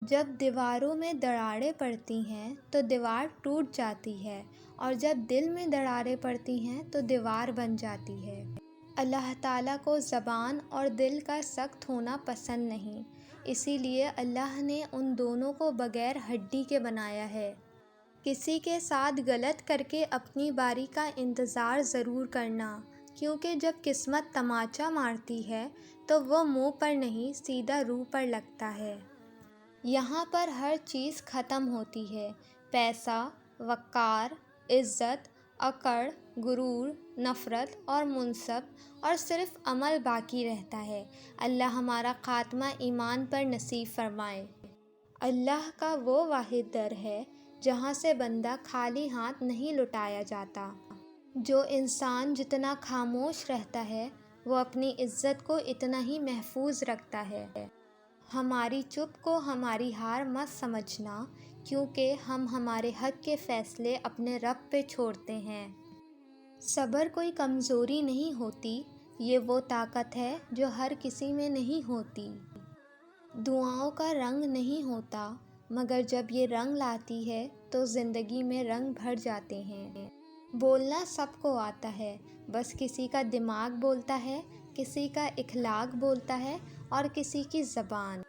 جب دیواروں میں دراڑیں پڑتی ہیں تو دیوار ٹوٹ جاتی ہے، اور جب دل میں دراڑیں پڑتی ہیں تو دیوار بن جاتی ہے۔ اللہ تعالیٰ کو زبان اور دل کا سخت ہونا پسند نہیں، اسی لیے اللہ نے ان دونوں کو بغیر ہڈی کے بنایا ہے۔ کسی کے ساتھ غلط کر کے اپنی باری کا انتظار ضرور کرنا، کیونکہ جب قسمت تماچا مارتی ہے تو وہ منہ پر نہیں سیدھا روح پر لگتا ہے۔ یہاں پر ہر چیز ختم ہوتی ہے، پیسہ، وقار، عزت، اکڑ، غرور، نفرت اور منصب، اور صرف عمل باقی رہتا ہے۔ اللہ ہمارا خاتمہ ایمان پر نصیب فرمائے۔ اللہ کا وہ واحد در ہے جہاں سے بندہ خالی ہاتھ نہیں لوٹایا جاتا۔ جو انسان جتنا خاموش رہتا ہے وہ اپنی عزت کو اتنا ہی محفوظ رکھتا ہے۔ ہماری چپ کو ہماری ہار مت سمجھنا، کیونکہ ہم ہمارے حق کے فیصلے اپنے رب پہ چھوڑتے ہیں۔ صبر کوئی کمزوری نہیں ہوتی، یہ وہ طاقت ہے جو ہر کسی میں نہیں ہوتی۔ دعاؤں کا رنگ نہیں ہوتا، مگر جب یہ رنگ لاتی ہے تو زندگی میں رنگ بھر جاتے ہیں۔ بولنا سب کو آتا ہے، بس کسی کا دماغ بولتا ہے، کسی کا اخلاق بولتا ہے اور کسی کی زبان۔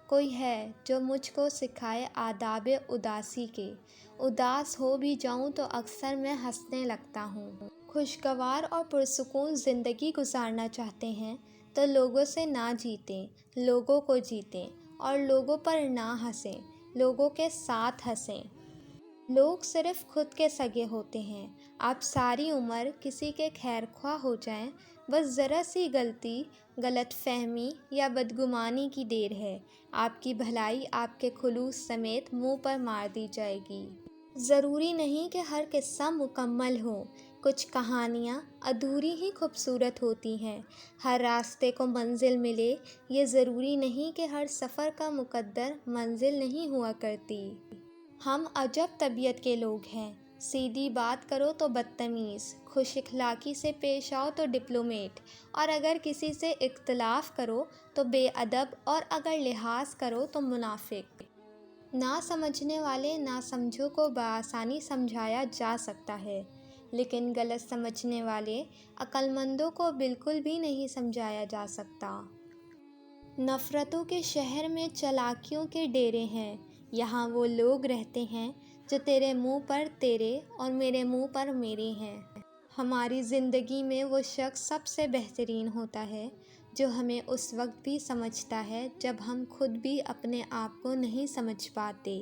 کوئی ہے جو مجھ کو سکھائے آداب اداسی کے، اداس ہو بھی جاؤں تو اکثر میں ہنسنے لگتا ہوں۔ خوشگوار اور پرسکون زندگی گزارنا چاہتے ہیں تو لوگوں سے نہ جیتیں، لوگوں کو جیتیں، اور لوگوں پر نہ ہنسیں، لوگوں کے ساتھ ہنسیں۔ لوگ صرف خود کے سگے ہوتے ہیں۔ آپ ساری عمر کسی کے خیر خواہ ہو جائیں، بس ذرا سی غلطی، غلط فہمی یا بدگمانی کی دیر ہے، آپ کی بھلائی آپ کے خلوص سمیت منہ پر مار دی جائے گی۔ ضروری نہیں کہ ہر قصہ مکمل ہو، کچھ کہانیاں ادھوری ہی خوبصورت ہوتی ہیں۔ ہر راستے کو منزل ملے، یہ ضروری نہیں کہ ہر سفر کا مقدر منزل نہیں ہوا کرتی۔ ہم عجب طبیعت کے لوگ ہیں، سیدھی بات کرو تو بدتمیز، خوش اخلاقی سے پیش آؤ تو ڈپلومیٹ، اور اگر کسی سے اختلاف کرو تو بے ادب، اور اگر لحاظ کرو تو منافق۔ نہ سمجھنے والے نہ سمجھو کو بآسانی سمجھایا جا سکتا ہے، لیکن غلط سمجھنے والے عقل مندوں کو بالکل بھی نہیں سمجھایا جا سکتا۔ نفرتوں کے شہر میں چالاکیوں کے ڈیرے ہیں، یہاں وہ لوگ رہتے ہیں جو تیرے منہ پر تیرے اور میرے منہ پر میرے ہیں۔ ہماری زندگی میں وہ شخص سب سے بہترین ہوتا ہے جو ہمیں اس وقت بھی سمجھتا ہے جب ہم خود بھی اپنے آپ کو نہیں سمجھ پاتے۔